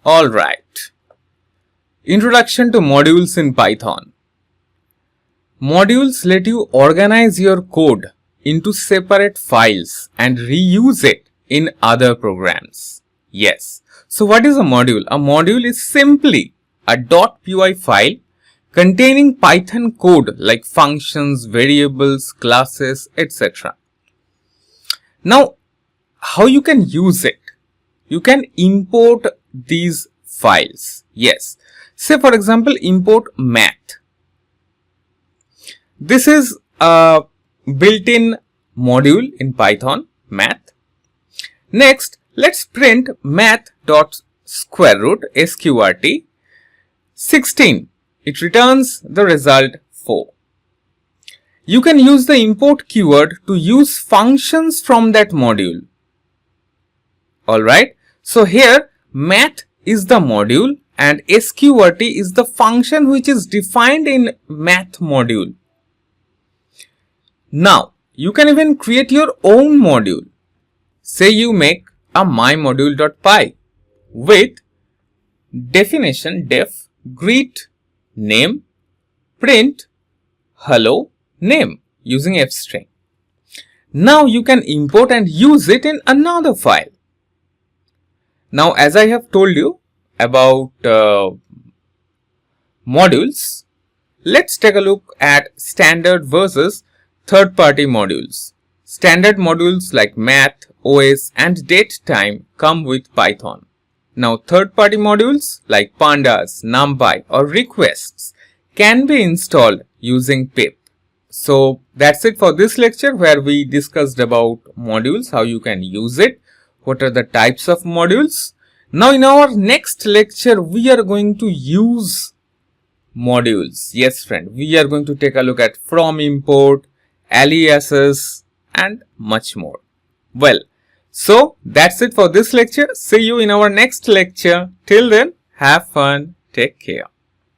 Alright. Introduction to modules in Python. Modules let you organize your code into separate files and reuse it in other programs. Yes. So what is a module? A module is simply a .py file containing Python code like functions, variables, classes, etc. Now, how you can use it? You can import these files. Yes. Say for example, import math. This is a built-in module in Python, math. Next, let's print math.square sqrt 16. It returns the result 4. You can use the import keyword to use functions from that module. Alright, so here math is the module and sqrt is the function which is defined in math module. Now, you can even create your own module. Say you make a mymodule.py with definition def greet name print hello name using f-string. Now you can import and use it in another file. Now, as I have told you about modules, let's take a look at standard versus third-party modules. Standard modules like math, OS and datetime come with Python. Now, third-party modules like pandas, numpy or requests can be installed using pip. So, that's it for this lecture where we discussed about modules, how you can use it, what are the types of modules. Now, in our next lecture, we are going to use modules. Yes, friend, we are going to take a look at from import, aliases and much more. Well, so that's it for this lecture. See you in our next lecture. Till then, have fun. Take care.